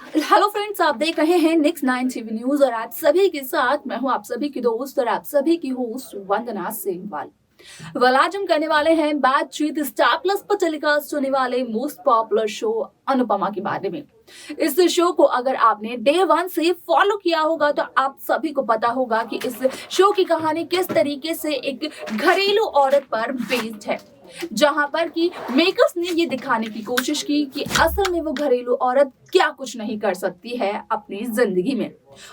Hello friends, आप देख रहे हैं नेक्स्ट 9 टीवी न्यूज और आप सभी के साथ मैं हूं आप सभी की दोस्त और आप सभी की होस्ट वंदना सेमवाल। आज हम करने वाले हैं बातचीत स्टार प्लस पर टेलीकास्ट होने वाले मोस्ट पॉपुलर शो अनुपमा के बारे में। इस शो को अगर आपने डे 1 से फॉलो किया होगा तो आप सभी को पता होगा कि इस शो की कहानी किस तरीके से एक घरेलू औरत पर बेस्ड है, जहां पर कि मेकर्स ने ये दिखाने की कोशिश की कि असल में वो घरेलू औरत क्या कुछ नहीं कर सकती है अपनी जिंदगी में।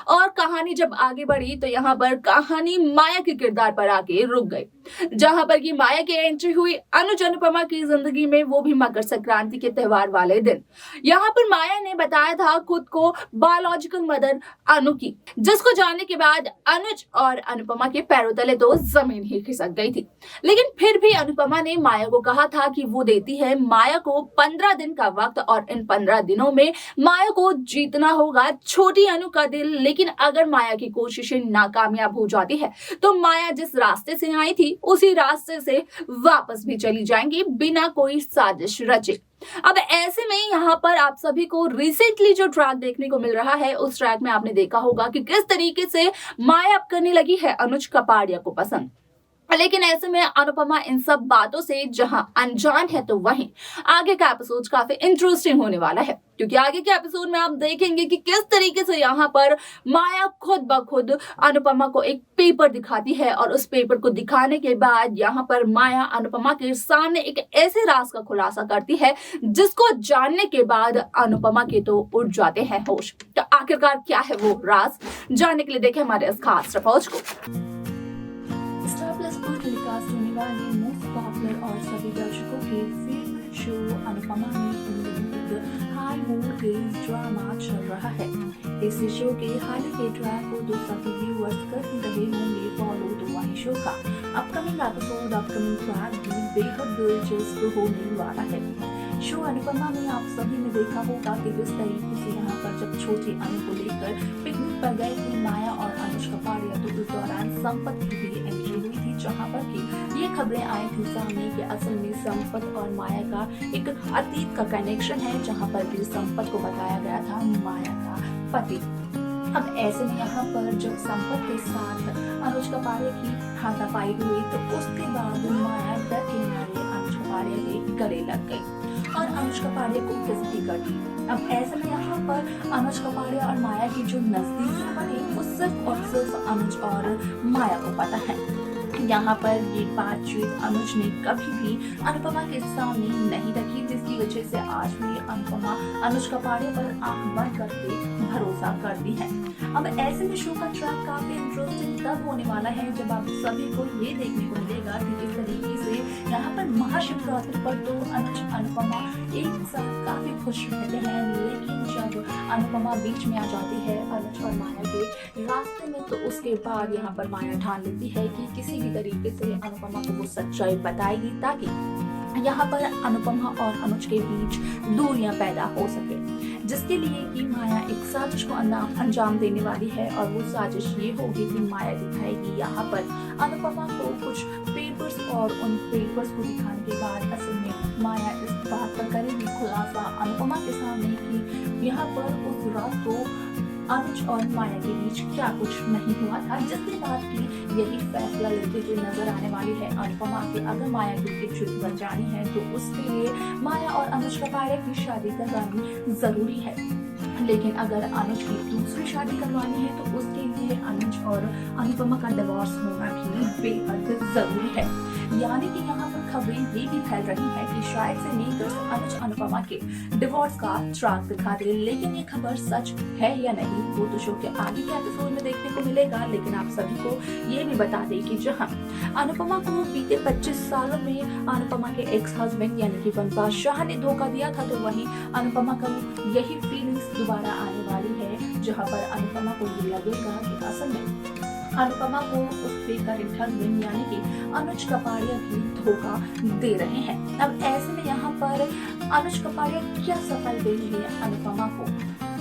और कहानी जब आगे बढ़ी तो यहाँ पर कहानी माया के किरदार पर आके रुक गई, जहां पर कि माया की एंट्री हुई अनुज अनुपमा की जिंदगी में, वो भी मकर संक्रांति के त्योहार वाले दिन। यहाँ पर माया ने बताया था खुद को बायोलॉजिकल मदर अनु की, जिसको जानने के बाद अनुज और अनुपमा के पैरों तले तो जमीन ही खिसक गई थी। लेकिन फिर भी अनुपमा ने माया को कहा था कि वो देती है माया को 15 दिन का वक्त और इन 15 दिनों में माया को जीतना होगा छोटी अनु का दिल। लेकिन अगर माया की कोशिशें नाकामयाब हो जाती है तो माया जिस रास्ते से आई थी उसी रास्ते से वापस भी चली जाएंगी बिना कोई साजिश रचे। अब ऐसे में यहाँ पर आप सभी को रिसेंटली जो ट्रैक देखने को मिल रहा है, उस ट्रैक में आपने देखा होगा कि किस तरीके से माया अब करने लगी है अनुज कपाड़िया को पसंद। लेकिन ऐसे में अनुपमा इन सब बातों से जहां अनजान है तो वहीं आगे का एपिसोड काफी इंटरेस्टिंग होने वाला है, क्योंकि आगे के एपिसोड में आप देखेंगे कि किस तरीके से यहाँ पर माया खुद ब खुद अनुपमा को एक पेपर दिखाती है और उस पेपर को दिखाने के बाद यहाँ पर माया अनुपमा के सामने एक ऐसे राज का खुलासा करती है जिसको जानने के बाद अनुपमा के तो उड़ जाते हैं होश। तो आखिरकार क्या है वो राज, जानने के लिए देखें हमारे इस खास रिपोर्ट को। स्टार प्लस पर टेलीकास्ट होने वाले मोस्ट पॉपुलर और सभी दर्शकों के फेवरेट शो अनुपमा में इन दिनों एक हाई वोल्टेज ड्रामा चल रहा है। इस शो के हाल के ट्रैक को तो सभी व्यूअर्स कर ही रहे होंगे फॉलो, तो वही शो का अपकमिंग एपिसोड अपकमिंग ट्रैक भी बेहद दिलचस्प होने वाला है। शो अनुपमा में आप सभी ने देखा होगा कि किस तरीके से यहाँ पर जब छोटी अनु को लेकर पिकनिक पर गए थे माया और अनुज कपाड़िया, तो उस दौरान संपत की भी एंट्री हुई थी, जहाँ पर कि ये खबरें आई थी सामने कि असल में संपत और माया का एक अतीत का कनेक्शन है, जहाँ पर भी संपत को बताया गया था माया का पति। अब ऐसे में यहाँ पर जब संपत के साथ अनुज कपाड़िया की हाथापाई हुई तो उसके बाद माया डर के मारे अनुज कपाड़िया के गले लग गई और अनुज कपाड़िया को किस भी कर दी। अब ऐसे में यहाँ पर अनुज कपाड़िया और माया की जो नजदीकी बनी वो सिर्फ और सिर्फ अनुज और माया को पता है। यहाँ पर ये बातचीत अनुज ने कभी भी अनुपमा के सामने नहीं रखी, जिसकी वजह से आज भी अनुपमा अनुज कपाड़िया पर आंख बंद करके भरोसा करती है। अब ऐसे में शो का ट्रैक काफी इंटरेस्टिंग तब होने वाला है जब आप सभी को ये देखने को मिलेगा कि किस तरीके से यहाँ पर महाशिवरात्रि पर तो अनुज अनुपमा एक साथ काफी खुश रहते हैं, लेकिन जब अनुपमा बीच में आ जाती है अनुज और माया के रास्ते में तो उसके बाद यहाँ पर माया ठान लेती है कि किसी भी तरीके से अनुपमा को वो सच्चाई बताएगी ताकि यहाँ पर अनुपमा और अनुज के बीच दूरियां पैदा हो सके, जिसके लिए कि माया एक साजिश को अंजाम देने वाली है। और वो साजिश ये होगी कि माया दिखाएगी यहाँ पर अनुपमा को कुछ पेपर्स और उन पेपर्स को दिखाने के बाद असल में माया इस बात पर करेगी खुलासा अनुपमा के सामने कि यहाँ पर उस रात को अनुज और माया के बीच क्या कुछ नहीं हुआ था, जिसके बाद की यही फैसला लेते हुए नजर आने वाली है अनुपमा कि अगर माया की इज्जत बचानी है तो उसके लिए माया और अनुज कपाड़िया की शादी करवानी जरूरी है। लेकिन अगर अनुज की दूसरी शादी करवानी है तो उसके लिए अनुज और अनुपमा का डिवोर्स होना भी बेहद जरूरी है। यानी कि यहाँ पर खबरें ये भी फैल रही है कि शायद से मेकर्स अनुज अनुपमा के डिवोर्स का ट्रैक दिखा दे, लेकिन ये खबर सच है या नहीं वो तो शो के आगे के एपिसोड में देखने को मिलेगा। लेकिन आप सभी को ये भी बता दें कि जहाँ अनुपमा को बीते 25 सालों में अनुपमा के एक्स हस्बैंड यानी कि वनपास शाह ने धोखा दिया था, तो वहीं अनुपमा का यही फीलिंग्स दोबारा आने वाली है, जहाँ पर अनुपमा को ये लगेगा कि असल में अनुपमा को उसके करेंट हस्बैंड यानी कि अनुज कपाड़िया भी धोखा दे रहे हैं। अब ऐसे में यहाँ पर अनुज कपाड़िया क्या सफल देंगे अनुपमा को,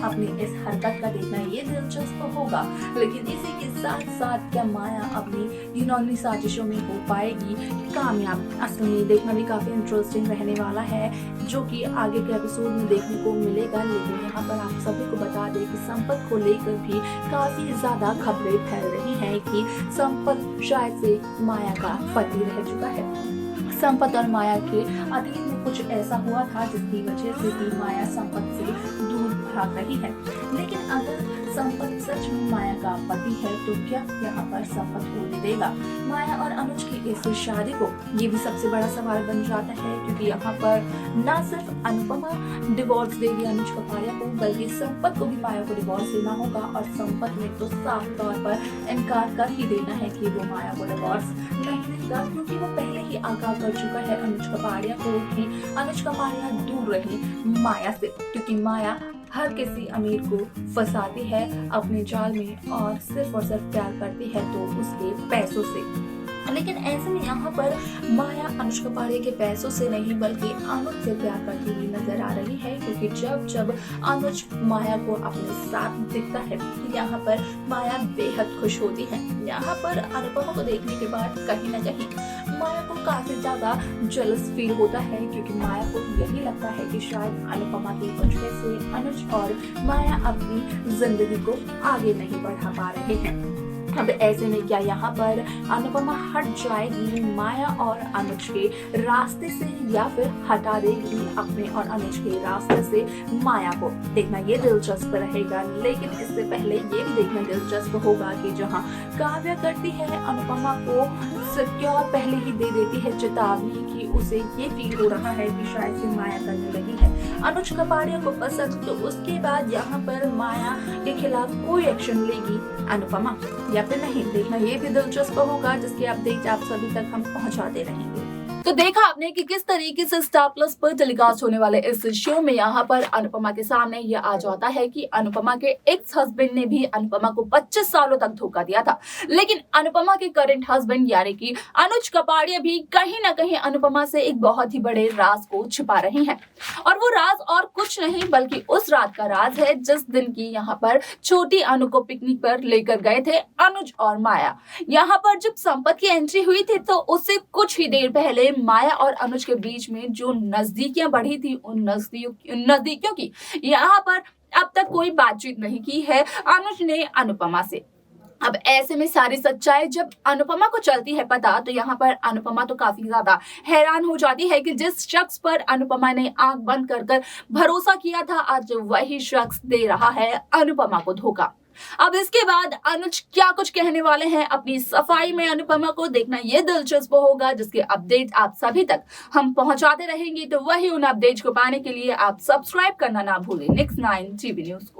अपनी इस हरकत का देखना ये दिलचस्प होगा। लेकिन इसी के साथ साथ क्या माया अपनी घिनौनी साजिशों में हो पाएगी कामयाब? असल में देखना भी काफी इंटरेस्टिंग रहने वाला है, जो कि आगे के एपिसोड में देखने को मिलेगा। लेकिन यहाँ पर आप सभी को बता दें कि संपत को लेकर भी काफी ज्यादा खबरें फैल रही हैं कि संपत शायद से माया का पति रह चुका है। संपत और माया के अतीत में कुछ ऐसा हुआ था जिसकी वजह से भी माया संपत से दूर भाग रही है। लेकिन अगर संपत सच में माया का पति है तो क्या यहाँ पर संपत होने देगा माया और अनुज की इस शादी को? ये भी सबसे बड़ा सवाल बन जाता है, क्योंकि यहाँ पर न सिर्फ अनुपमा डिवोर्स देगी अनुज कपाड़िया को, बल्कि संपत को भी माया को डिवोर्स देना होगा। और संपत ने तो साफ तौर पर इनकार कर ही देना है कि वो माया को डिवोर्स नहीं देगा, क्योंकि वो पहले ही आगाह कर चुका है अनुज कपाड़िया को कि अनुज कपाड़िया दूर रहे माया से, क्योंकि माया हर किसी अमीर को फंसाती है अपने जाल में और सिर्फ प्यार करती है तो उसके पैसों से। लेकिन ऐसे में यहाँ पर माया अनुज कपाड़िया के पैसों से नहीं बल्कि अनुज से प्यार करती हुई नजर आ रही है, क्योंकि जब जब अनुज माया को अपने साथ दिखता है यहाँ पर माया बेहद खुश होती है। यहाँ पर अनुपमा को देखने के बाद कहीं न कहीं माया को काफी ज्यादा जेलस फील होता है, क्योंकि माया को यही लगता है कि शायद अनुपमा की वजह से अनुज और माया अपनी जिंदगी को आगे नहीं बढ़ा पा रहे हैं। अब ऐसे में क्या यहाँ पर अनुपमा हट जाएगी माया और अनुज के रास्ते से, या फिर हटा देगी अपने और अनुज के रास्ते से माया को? देखना ये दिलचस्प रहेगा। लेकिन इससे पहले ये भी देखना दिलचस्प होगा कि जहाँ काव्या करती है अनुपमा को सिक्योर पहले ही दे देती है चेतावनी कि उसे ये फील हो रहा है कि शायद से माया करने लगी है अनुज कपाड़िया को पसंद, तो उसके बाद यहाँ पर माया के खिलाफ कोई एक्शन लेगी अनुपमा या फिर नहीं? देखना ये भी दिलचस्प होगा, जिसके अपडेट आप सभी तक हम पहुंचाते रहेंगे। तो देखा आपने कि किस तरीके से स्टार प्लस पर टेलीकास्ट होने वाले इस शो में यहाँ पर अनुपमा के सामने ये आ जाता है कि अनुपमा के एक्स हस्बैंड ने भी अनुपमा को 25 सालों तक धोखा दिया था। लेकिन अनुपमा के करंट हस्बैंड यानी कि अनुज कपाड़िया भी कहीं ना कहीं अनुपमा से एक बहुत ही बड़े राज को छिपा रही हैं। और वो राज और कुछ नहीं बल्कि उस रात का राज है जिस दिन की यहाँ पर छोटी अनु को पिकनिक पर लेकर गए थे अनुज और माया। यहाँ पर जब संपत की एंट्री हुई थी तो उससे कुछ ही देर पहले माया और अनुज के बीच में जो नजदीकियां बढ़ी थी उन नजदीकियों की यहाँ पर अब तक कोई बातचीत नहीं की है अनुज ने अनुपमा से। अब ऐसे में सारी सच्चाई जब अनुपमा को चलती है पता, तो यहाँ पर अनुपमा तो काफी ज्यादा हैरान हो जाती है कि जिस शख्स पर अनुपमा ने आंख बंद कर भरोसा किया था आज वही शख्स दे रहा है अनुपमा को धोखा। अब इसके बाद अनुज क्या कुछ कहने वाले हैं अपनी सफाई में अनुपमा को, देखना ये दिलचस्प होगा, जिसके अपडेट आप सभी तक हम पहुंचाते रहेंगे। तो वही उन अपडेट को पाने के लिए आप सब्सक्राइब करना ना भूलें Next 9 TV न्यूज को।